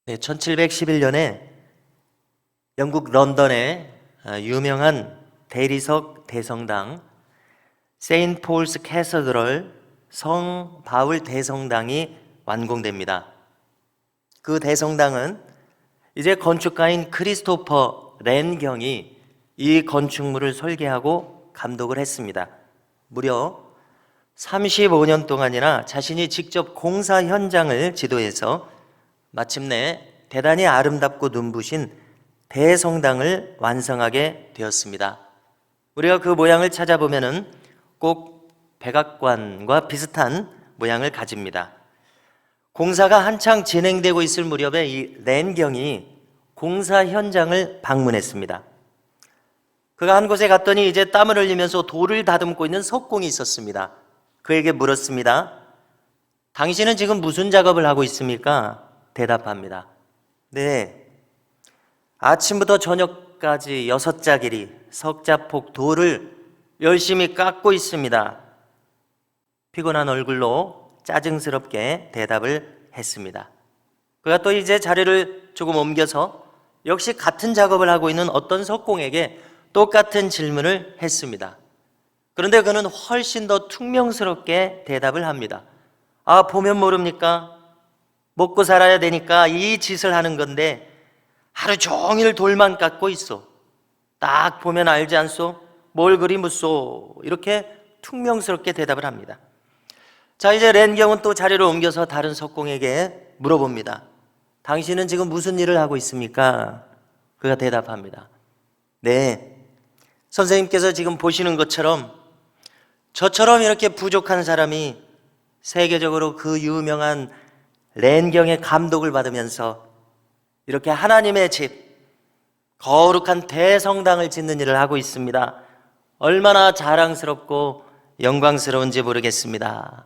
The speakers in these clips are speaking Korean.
네, 1711년에 영국 런던의 유명한 대리석 대성당 세인트 폴스 캐서드럴 성 바울 대성당이 완공됩니다. 그 대성당은 이제 건축가인 크리스토퍼 렌경이 이 건축물을 설계하고 감독을 했습니다. 무려 35년 동안이나 자신이 직접 공사 현장을 지도해서 마침내 대단히 아름답고 눈부신 대성당을 완성하게 되었습니다. 우리가 그 모양을 찾아보면은 꼭 백악관과 비슷한 모양을 가집니다. 공사가 한창 진행되고 있을 무렵에 이 렌경이 공사 현장을 방문했습니다. 그가 한 곳에 갔더니 이제 땀을 흘리면서 돌을 다듬고 있는 석공이 있었습니다. 그에게 물었습니다. 당신은 지금 무슨 작업을 하고 있습니까? 대답합니다. 네, 아침부터 저녁까지 6자길이 석자폭 돌을 열심히 깎고 있습니다. 피곤한 얼굴로 짜증스럽게 대답을 했습니다. 그가 또 이제 자리를 조금 옮겨서 역시 같은 작업을 하고 있는 어떤 석공에게 똑같은 질문을 했습니다. 그런데 그는 훨씬 더 퉁명스럽게 대답을 합니다. 아, 보면 모릅니까? 먹고 살아야 되니까 이 짓을 하는 건데 하루 종일 돌만 깎고 있어. 딱 보면 알지 않소? 뭘 그리 묻소? 이렇게 퉁명스럽게 대답을 합니다. 자, 이제 렌경은 또 자리를 옮겨서 다른 석공에게 물어봅니다. 당신은 지금 무슨 일을 하고 있습니까? 그가 대답합니다. 네, 선생님께서 지금 보시는 것처럼 저처럼 이렇게 부족한 사람이 세계적으로 그 유명한 렌경의 감독을 받으면서 이렇게 하나님의 집, 거룩한 대성당을 짓는 일을 하고 있습니다. 얼마나 자랑스럽고 영광스러운지 모르겠습니다.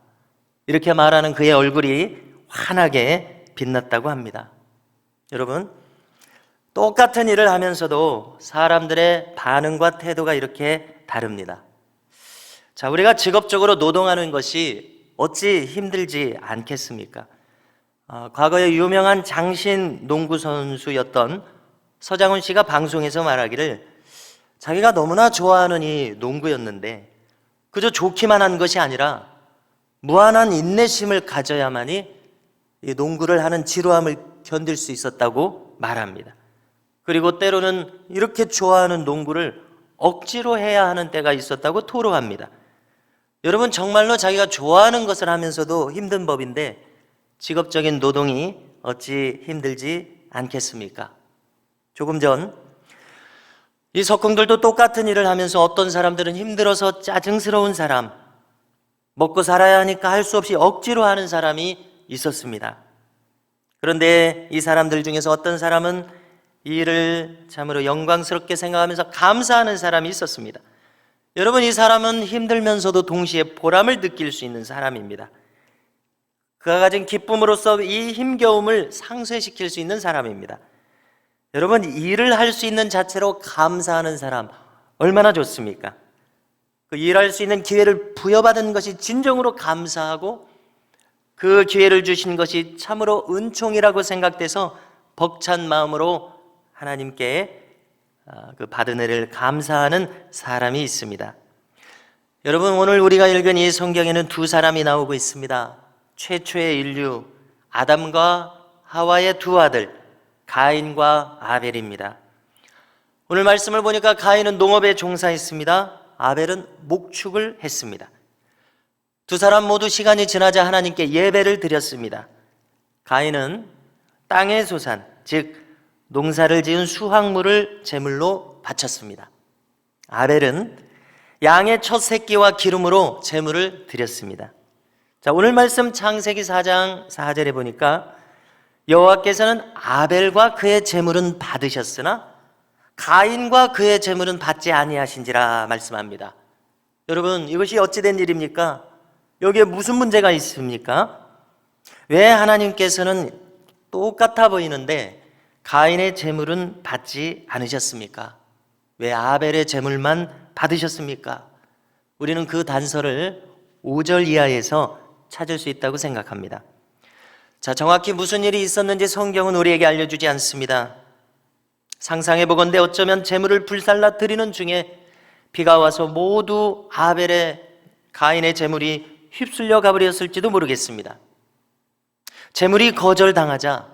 이렇게 말하는 그의 얼굴이 환하게 빛났다고 합니다. 여러분, 똑같은 일을 하면서도 사람들의 반응과 태도가 이렇게 다릅니다. 자, 우리가 직업적으로 노동하는 것이 어찌 힘들지 않겠습니까? 과거에 유명한 장신 농구 선수였던 서장훈 씨가 방송에서 말하기를 자기가 너무나 좋아하는 이 농구였는데 그저 좋기만 한 것이 아니라 무한한 인내심을 가져야만이 이 농구를 하는 지루함을 견딜 수 있었다고 말합니다. 그리고 때로는 이렇게 좋아하는 농구를 억지로 해야 하는 때가 있었다고 토로합니다. 여러분, 정말로 자기가 좋아하는 것을 하면서도 힘든 법인데 직업적인 노동이 어찌 힘들지 않겠습니까? 조금 전 이 석공들도 똑같은 일을 하면서 어떤 사람들은 힘들어서 짜증스러운 사람, 먹고 살아야 하니까 할 수 없이 억지로 하는 사람이 있었습니다. 그런데 이 사람들 중에서 어떤 사람은 이 일을 참으로 영광스럽게 생각하면서 감사하는 사람이 있었습니다. 여러분, 이 사람은 힘들면서도 동시에 보람을 느낄 수 있는 사람입니다. 그가 가진 기쁨으로써 이 힘겨움을 상쇄시킬 수 있는 사람입니다. 여러분, 일을 할 수 있는 자체로 감사하는 사람 얼마나 좋습니까? 그 일할 수 있는 기회를 부여받은 것이 진정으로 감사하고 그 기회를 주신 것이 참으로 은총이라고 생각돼서 벅찬 마음으로 하나님께 그 받은 은혜를 감사하는 사람이 있습니다. 여러분, 오늘 우리가 읽은 이 성경에는 두 사람이 나오고 있습니다. 최초의 인류 아담과 하와의 두 아들 가인과 아벨입니다. 오늘 말씀을 보니까 가인은 농업에 종사했습니다. 아벨은 목축을 했습니다. 두 사람 모두 시간이 지나자 하나님께 예배를 드렸습니다. 가인은 땅의 소산, 즉 농사를 지은 수확물을 제물로 바쳤습니다. 아벨은 양의 첫 새끼와 기름으로 제물을 드렸습니다. 자, 오늘 말씀 창세기 4장 4절에 보니까 여호와께서는 아벨과 그의 제물은 받으셨으나 가인과 그의 제물은 받지 아니하신지라 말씀합니다. 여러분, 이것이 어찌된 일입니까? 여기에 무슨 문제가 있습니까? 왜 하나님께서는 똑같아 보이는데 가인의 제물은 받지 않으셨습니까? 왜 아벨의 제물만 받으셨습니까? 우리는 그 단서를 5절 이하에서 찾을 수 있다고 생각합니다. 자, 정확히 무슨 일이 있었는지 성경은 우리에게 알려주지 않습니다. 상상해 보건대 어쩌면 제물을 불살라 드리는 중에 비가 와서 모두 가인의 제물이 휩쓸려 가버렸을지도 모르겠습니다. 제물이 거절당하자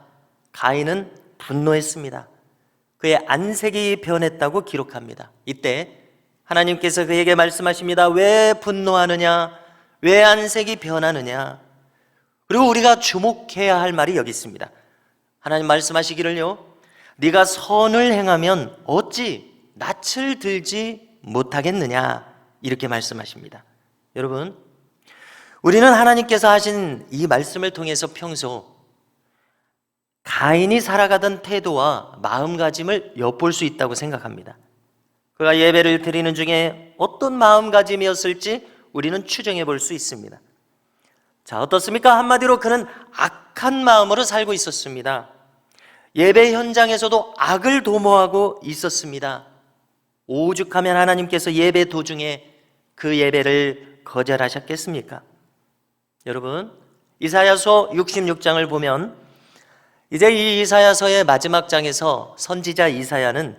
가인은 분노했습니다. 그의 안색이 변했다고 기록합니다. 이때 하나님께서 그에게 말씀하십니다. 왜 분노하느냐? 왜 안색이 변하느냐? 그리고 우리가 주목해야 할 말이 여기 있습니다. 하나님 말씀하시기를요, 네가 선을 행하면 어찌 낯을 들지 못하겠느냐, 이렇게 말씀하십니다. 여러분, 우리는 하나님께서 하신 이 말씀을 통해서 평소 가인이 살아가던 태도와 마음가짐을 엿볼 수 있다고 생각합니다. 그가 예배를 드리는 중에 어떤 마음가짐이었을지 우리는 추정해 볼 수 있습니다. 자, 어떻습니까? 한마디로 그는 악한 마음으로 살고 있었습니다. 예배 현장에서도 악을 도모하고 있었습니다. 오죽하면 하나님께서 예배 도중에 그 예배를 거절하셨겠습니까? 여러분, 이사야서 66장을 보면 이제 이 이사야서의 마지막 장에서 선지자 이사야는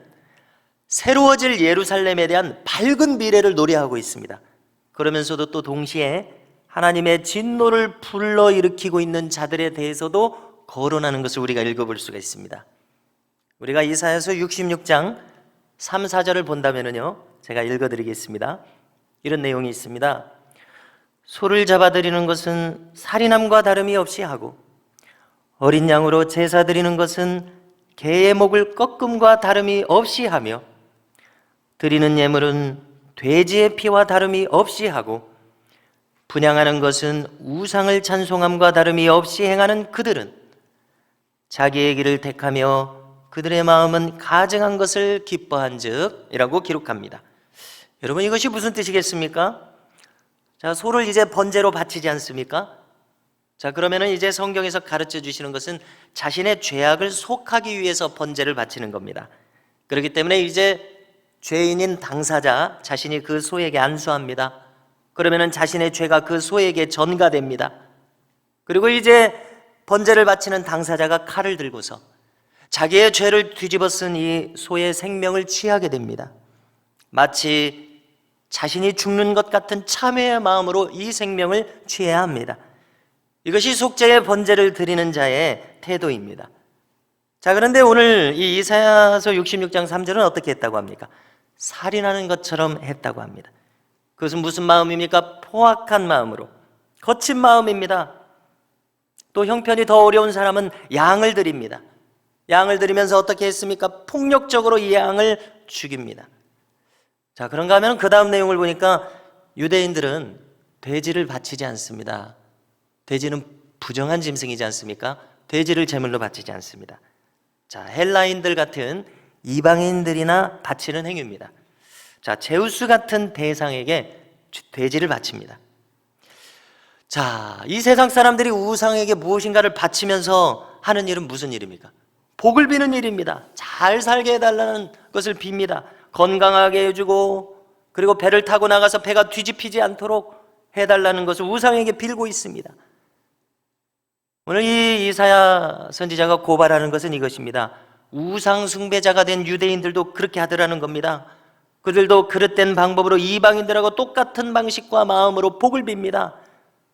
새로워질 예루살렘에 대한 밝은 미래를 노래하고 있습니다. 그러면서도 또 동시에 하나님의 진노를 불러일으키고 있는 자들에 대해서도 거론하는 것을 우리가 읽어볼 수가 있습니다. 우리가 이사야서 66장 3, 4절을 본다면요, 제가 읽어드리겠습니다. 이런 내용이 있습니다. 소를 잡아드리는 것은 살인함과 다름이 없이 하고 어린 양으로 제사 드리는 것은 개의 목을 꺾음과 다름이 없이 하며 드리는 예물은 돼지의 피와 다름이 없이 하고 분향하는 것은 우상을 찬송함과 다름이 없이 행하는 그들은 자기의 길을 택하며 그들의 마음은 가증한 것을 기뻐한즉 이라고 기록합니다. 여러분, 이것이 무슨 뜻이겠습니까? 자, 소를 이제 번제로 바치지 않습니까? 자, 그러면은 이제 성경에서 가르쳐 주시는 것은 자신의 죄악을 속하기 위해서 번제를 바치는 겁니다. 그렇기 때문에 이제 죄인인 당사자 자신이 그 소에게 안수합니다. 그러면은 자신의 죄가 그 소에게 전가됩니다. 그리고 이제 번제를 바치는 당사자가 칼을 들고서 자기의 죄를 뒤집어 쓴 이 소의 생명을 취하게 됩니다. 마치 자신이 죽는 것 같은 참회의 마음으로 이 생명을 취해야 합니다. 이것이 속죄의 번제를 드리는 자의 태도입니다. 자, 그런데 오늘 이 이사야서 66장 3절은 어떻게 했다고 합니까? 살인하는 것처럼 했다고 합니다. 그것은 무슨 마음입니까? 포악한 마음으로, 거친 마음입니다. 또 형편이 더 어려운 사람은 양을 드립니다. 양을 드리면서 어떻게 했습니까? 폭력적으로 이 양을 죽입니다. 자, 그런가 하면 그 다음 내용을 보니까 유대인들은 돼지를 바치지 않습니다. 돼지는 부정한 짐승이지 않습니까? 돼지를 제물로 바치지 않습니다. 자, 헬라인들 같은 이방인들이나 바치는 행위입니다. 자, 제우스 같은 대상에게 돼지를 바칩니다. 자, 이 세상 사람들이 우상에게 무엇인가를 바치면서 하는 일은 무슨 일입니까? 복을 비는 일입니다. 잘 살게 해달라는 것을 빕니다. 건강하게 해주고, 그리고 배를 타고 나가서 배가 뒤집히지 않도록 해달라는 것을 우상에게 빌고 있습니다. 오늘 이 이사야 선지자가 고발하는 것은 이것입니다. 우상 숭배자가 된 유대인들도 그렇게 하더라는 겁니다. 그들도 그릇된 방법으로 이방인들하고 똑같은 방식과 마음으로 복을 빕니다.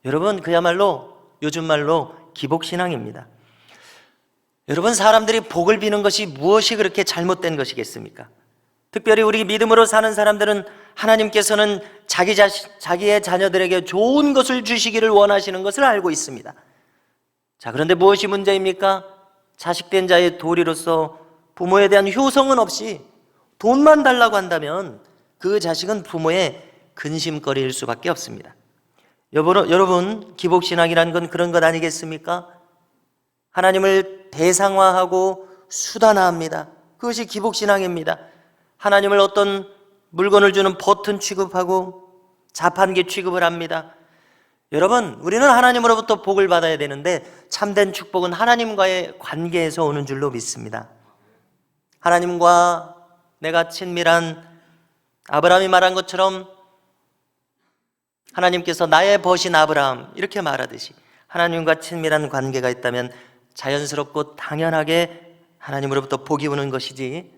여러분, 그야말로 요즘 말로 기복신앙입니다. 여러분, 사람들이 복을 비는 것이 무엇이 그렇게 잘못된 것이겠습니까? 특별히 우리 믿음으로 사는 사람들은 하나님께서는 자기의 자녀들에게 좋은 것을 주시기를 원하시는 것을 알고 있습니다. 자, 그런데 무엇이 문제입니까? 자식된 자의 도리로서 부모에 대한 효성은 없이 돈만 달라고 한다면 그 자식은 부모의 근심거리일 수밖에 없습니다. 여러분, 기복신앙이라는 건 그런 것 아니겠습니까? 하나님을 대상화하고 수단화합니다. 그것이 기복신앙입니다. 하나님을 어떤 물건을 주는 버튼 취급하고 자판기 취급을 합니다. 여러분, 우리는 하나님으로부터 복을 받아야 되는데 참된 축복은 하나님과의 관계에서 오는 줄로 믿습니다. 하나님과 내가 친밀한 아브라함이 말한 것처럼 하나님께서 나의 벗인 아브라함 이렇게 말하듯이 하나님과 친밀한 관계가 있다면 자연스럽고 당연하게 하나님으로부터 복이 오는 것이지,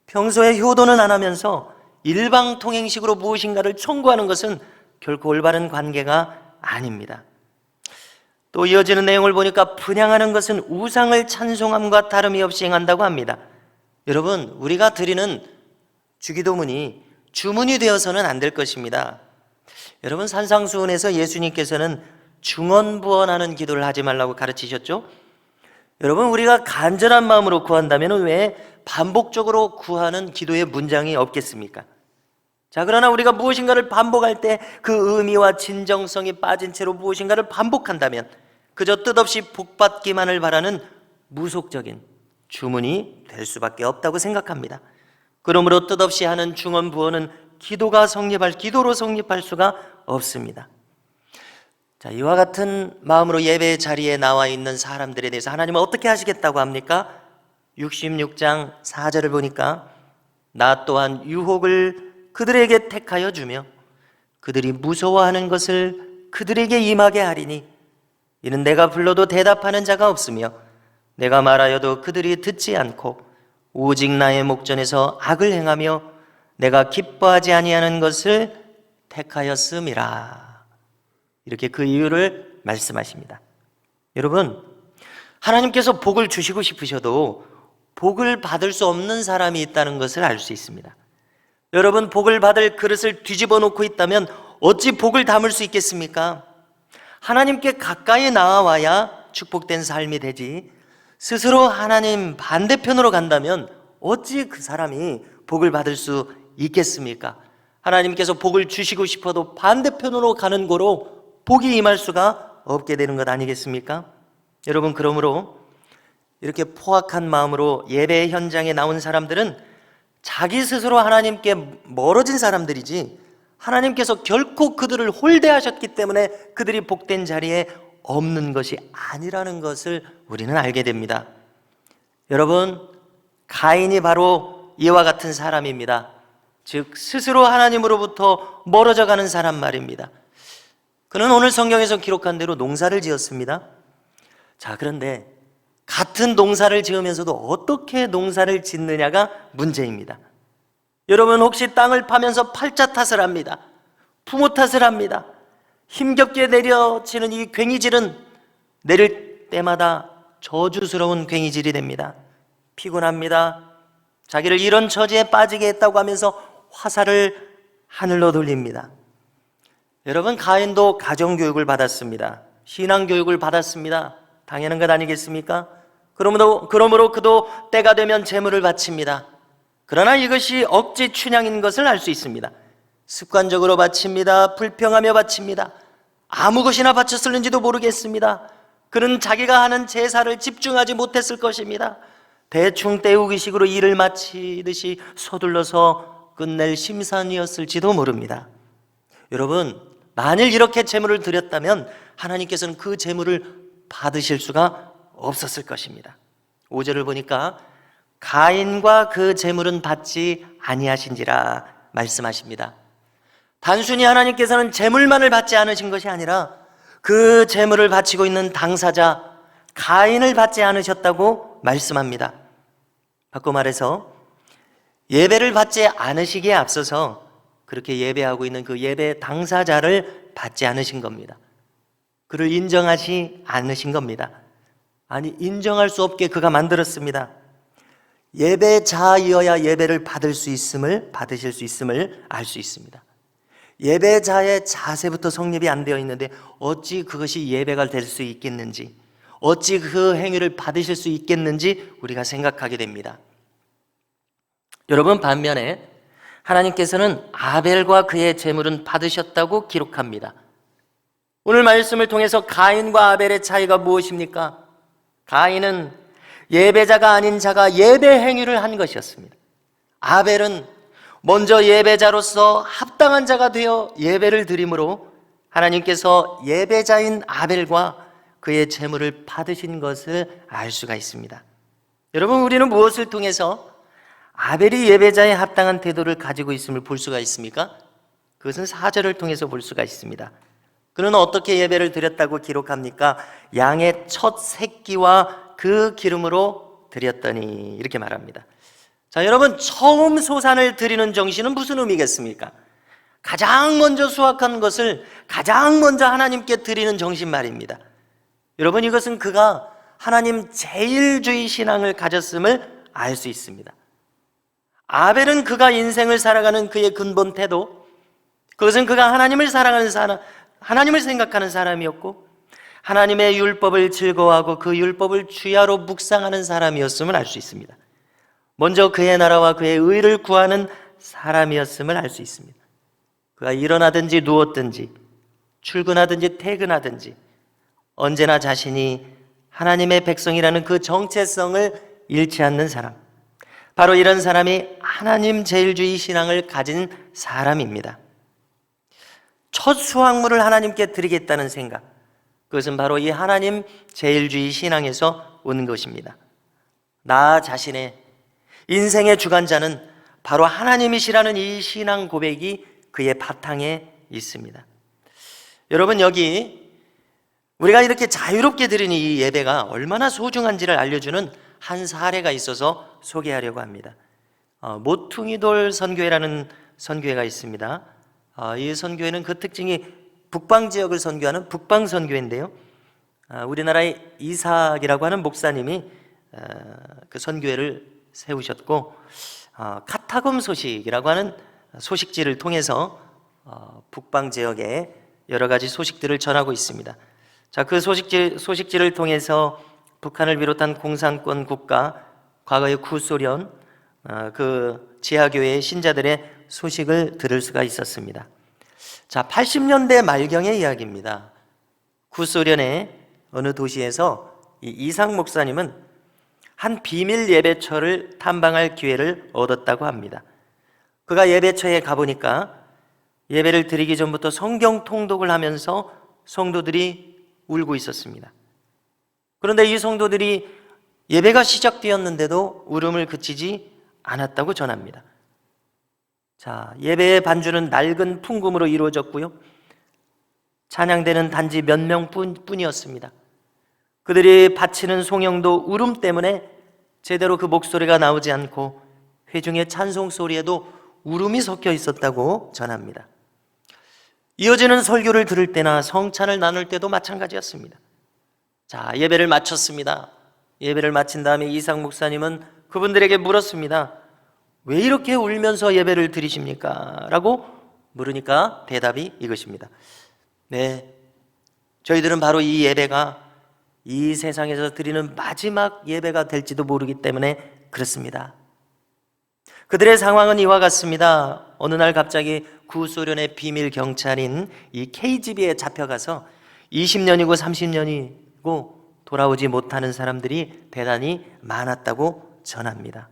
평소에 효도는 안 하면서 일방통행식으로 무엇인가를 청구하는 것은 결코 올바른 관계가 아닙니다. 또 이어지는 내용을 보니까 분향하는 것은 우상을 찬송함과 다름이 없이 행한다고 합니다. 여러분, 우리가 드리는 주기도문이 주문이 되어서는 안 될 것입니다. 여러분, 산상수훈에서 예수님께서는 중언부언하는 기도를 하지 말라고 가르치셨죠? 여러분, 우리가 간절한 마음으로 구한다면 왜 반복적으로 구하는 기도의 문장이 없겠습니까? 자, 그러나 우리가 무엇인가를 반복할 때 그 의미와 진정성이 빠진 채로 무엇인가를 반복한다면 그저 뜻없이 복받기만을 바라는 무속적인 주문이 될 수밖에 없다고 생각합니다. 그러므로 뜻없이 하는 중언부언은 기도로 성립할 수가 없습니다. 자, 이와 같은 마음으로 예배 자리에 나와 있는 사람들에 대해서 하나님은 어떻게 하시겠다고 합니까? 66장 4절을 보니까 나 또한 유혹을 그들에게 택하여 주며 그들이 무서워하는 것을 그들에게 임하게 하리니 이는 내가 불러도 대답하는 자가 없으며 내가 말하여도 그들이 듣지 않고 오직 나의 목전에서 악을 행하며 내가 기뻐하지 아니하는 것을 택하였음이라. 이렇게 그 이유를 말씀하십니다. 여러분, 하나님께서 복을 주시고 싶으셔도 복을 받을 수 없는 사람이 있다는 것을 알 수 있습니다. 여러분, 복을 받을 그릇을 뒤집어 놓고 있다면 어찌 복을 담을 수 있겠습니까? 하나님께 가까이 나아와야 축복된 삶이 되지, 스스로 하나님 반대편으로 간다면 어찌 그 사람이 복을 받을 수 있겠습니까? 하나님께서 복을 주시고 싶어도 반대편으로 가는 거로 복이 임할 수가 없게 되는 것 아니겠습니까? 여러분, 그러므로 이렇게 포악한 마음으로 예배 현장에 나온 사람들은 자기 스스로 하나님께 멀어진 사람들이지 하나님께서 결코 그들을 홀대하셨기 때문에 그들이 복된 자리에 없는 것이 아니라는 것을 우리는 알게 됩니다. 여러분, 가인이 바로 이와 같은 사람입니다. 즉 스스로 하나님으로부터 멀어져 가는 사람 말입니다. 그는 오늘 성경에서 기록한 대로 농사를 지었습니다. 자, 그런데 같은 농사를 지으면서도 어떻게 농사를 짓느냐가 문제입니다. 여러분, 혹시 땅을 파면서 팔자 탓을 합니다. 부모 탓을 합니다. 힘겹게 내려지는 이 괭이질은 내릴 때마다 저주스러운 괭이질이 됩니다. 피곤합니다. 자기를 이런 처지에 빠지게 했다고 하면서 화살을 하늘로 돌립니다. 여러분, 가인도 가정교육을 받았습니다. 신앙교육을 받았습니다. 당연한 것 아니겠습니까? 그러므로 그도 때가 되면 제물을 바칩니다. 그러나 이것이 억지 춘향인 것을 알 수 있습니다. 습관적으로 바칩니다. 불평하며 바칩니다. 아무 것이나 바쳤을는지도 모르겠습니다. 그는 자기가 하는 제사를 집중하지 못했을 것입니다. 대충 때우기식으로 일을 마치듯이 서둘러서 끝낼 심산이었을지도 모릅니다. 여러분, 만일 이렇게 제물을 드렸다면 하나님께서는 그 제물을 받으실 수가 없었을 것입니다. 5절을 보니까 가인과 그 제물은 받지 아니하신지라 말씀하십니다. 단순히 하나님께서는 제물만을 받지 않으신 것이 아니라 그 제물을 바치고 있는 당사자 가인을 받지 않으셨다고 말씀합니다. 바꿔 말해서 예배를 받지 않으시기에 앞서서 그렇게 예배하고 있는 그 예배 당사자를 받지 않으신 겁니다. 그를 인정하지 않으신 겁니다. 아니, 인정할 수 없게 그가 만들었습니다. 예배자이어야 예배를 받으실 수 있음을 알 수 있습니다. 예배자의 자세부터 성립이 안 되어 있는데 어찌 그것이 예배가 될 수 있겠는지, 어찌 그 행위를 받으실 수 있겠는지 우리가 생각하게 됩니다. 여러분, 반면에 하나님께서는 아벨과 그의 제물은 받으셨다고 기록합니다. 오늘 말씀을 통해서 가인과 아벨의 차이가 무엇입니까? 가인은 예배자가 아닌 자가 예배 행위를 한 것이었습니다. 아벨은 먼저 예배자로서 합당한 자가 되어 예배를 드림으로 하나님께서 예배자인 아벨과 그의 제물을 받으신 것을 알 수가 있습니다. 여러분, 우리는 무엇을 통해서 아벨이 예배자의 합당한 태도를 가지고 있음을 볼 수가 있습니까? 그것은 4절을 통해서 볼 수가 있습니다. 그는 어떻게 예배를 드렸다고 기록합니까? 양의 첫 새끼와 그 기름으로 드렸더니, 이렇게 말합니다. 자, 여러분, 처음 소산을 드리는 정신은 무슨 의미겠습니까? 가장 먼저 수확한 것을 가장 먼저 하나님께 드리는 정신 말입니다. 여러분, 이것은 그가 하나님 제일주의 신앙을 가졌음을 알 수 있습니다. 아벨은 그가 인생을 살아가는 그의 근본 태도, 그것은 그가 하나님을 사랑하는 사람, 하나님을 생각하는 사람이었고, 하나님의 율법을 즐거워하고 그 율법을 주야로 묵상하는 사람이었음을 알 수 있습니다. 먼저 그의 나라와 그의 의를 구하는 사람이었음을 알 수 있습니다. 그가 일어나든지 누웠든지 출근하든지 퇴근하든지 언제나 자신이 하나님의 백성이라는 그 정체성을 잃지 않는 사람, 바로 이런 사람이 하나님 제일주의 신앙을 가진 사람입니다. 첫 수확물을 하나님께 드리겠다는 생각, 그것은 바로 이 하나님 제일주의 신앙에서 온 것입니다. 나 자신의 인생의 주관자는 바로 하나님이시라는 이 신앙 고백이 그의 바탕에 있습니다. 여러분, 여기 우리가 이렇게 자유롭게 드리는 이 예배가 얼마나 소중한지를 알려주는 한 사례가 있어서 소개하려고 합니다. 모퉁이돌 선교회라는 선교회가 있습니다. 이 선교회는 그 특징이 북방 지역을 선교하는 북방 선교회인데요, 우리나라의 이삭이라고 하는 목사님이 그 선교회를 세우셨고, 카타금 소식이라고 하는 소식지를 통해서 북방 지역에 여러 가지 소식들을 전하고 있습니다. 자, 그 소식지를 통해서 북한을 비롯한 공산권 국가, 과거의 구소련, 그 지하교회의 신자들의 소식을 들을 수가 있었습니다. 자, 80년대 말경의 이야기입니다. 구소련의 어느 도시에서 이 이삭 목사님은 한 비밀 예배처를 탐방할 기회를 얻었다고 합니다. 그가 예배처에 가보니까 예배를 드리기 전부터 성경 통독을 하면서 성도들이 울고 있었습니다. 그런데 이 성도들이 예배가 시작되었는데도 울음을 그치지 않았다고 전합니다. 자, 예배의 반주는 낡은 풍금으로 이루어졌고요, 찬양대는 단지 몇 명뿐이었습니다. 그들이 바치는 송영도 울음 때문에 제대로 그 목소리가 나오지 않고 회중의 찬송 소리에도 울음이 섞여 있었다고 전합니다. 이어지는 설교를 들을 때나 성찬을 나눌 때도 마찬가지였습니다. 자, 예배를 마쳤습니다. 예배를 마친 다음에 이삭 목사님은 그분들에게 물었습니다. 왜 이렇게 울면서 예배를 드리십니까? 라고 물으니까 대답이 이것입니다. 네, 저희들은 바로 이 예배가 이 세상에서 드리는 마지막 예배가 될지도 모르기 때문에 그렇습니다. 그들의 상황은 이와 같습니다. 어느 날 갑자기 구소련의 비밀 경찰인 이 KGB에 잡혀가서 20년이고 30년이고 돌아오지 못하는 사람들이 대단히 많았다고 전합니다.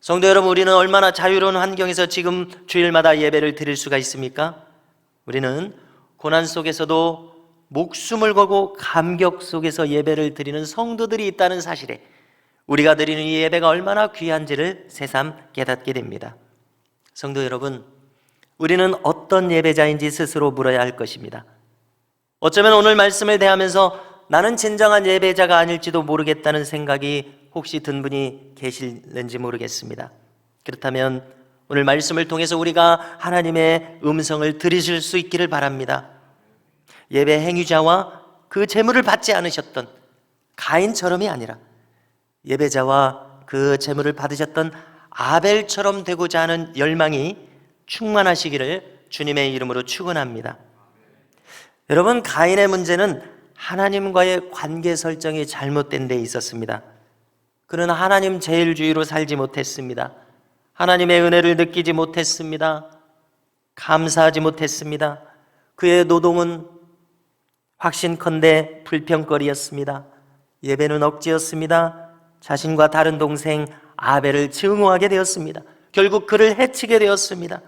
성도 여러분, 우리는 얼마나 자유로운 환경에서 지금 주일마다 예배를 드릴 수가 있습니까? 우리는 고난 속에서도 목숨을 걸고 감격 속에서 예배를 드리는 성도들이 있다는 사실에 우리가 드리는 이 예배가 얼마나 귀한지를 새삼 깨닫게 됩니다. 성도 여러분, 우리는 어떤 예배자인지 스스로 물어야 할 것입니다. 어쩌면 오늘 말씀을 대하면서 나는 진정한 예배자가 아닐지도 모르겠다는 생각이 혹시 든 분이 계실는지 모르겠습니다. 그렇다면 오늘 말씀을 통해서 우리가 하나님의 음성을 들으실 수 있기를 바랍니다. 예배 행위자와 그 제물을 받지 않으셨던 가인처럼이 아니라 예배자와 그 제물을 받으셨던 아벨처럼 되고자 하는 열망이 충만하시기를 주님의 이름으로 축원합니다. 여러분, 가인의 문제는 하나님과의 관계 설정이 잘못된 데 있었습니다. 그는 하나님 제일주의로 살지 못했습니다. 하나님의 은혜를 느끼지 못했습니다. 감사하지 못했습니다. 그의 노동은 확신컨대 불평거리였습니다. 예배는 억지였습니다. 자신과 다른 동생 아벨을 증오하게 되었습니다. 결국 그를 해치게 되었습니다.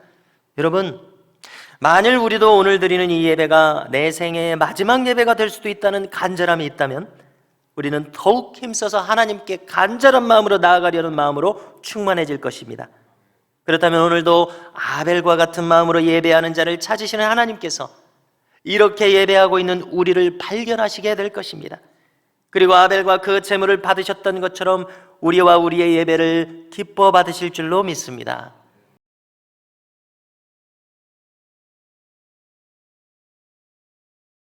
여러분, 만일 우리도 오늘 드리는 이 예배가 내 생애의 마지막 예배가 될 수도 있다는 간절함이 있다면 우리는 더욱 힘써서 하나님께 간절한 마음으로 나아가려는 마음으로 충만해질 것입니다. 그렇다면 오늘도 아벨과 같은 마음으로 예배하는 자를 찾으시는 하나님께서 이렇게 예배하고 있는 우리를 발견하시게 될 것입니다. 그리고 아벨과 그 제물을 받으셨던 것처럼 우리와 우리의 예배를 기뻐 받으실 줄로 믿습니다.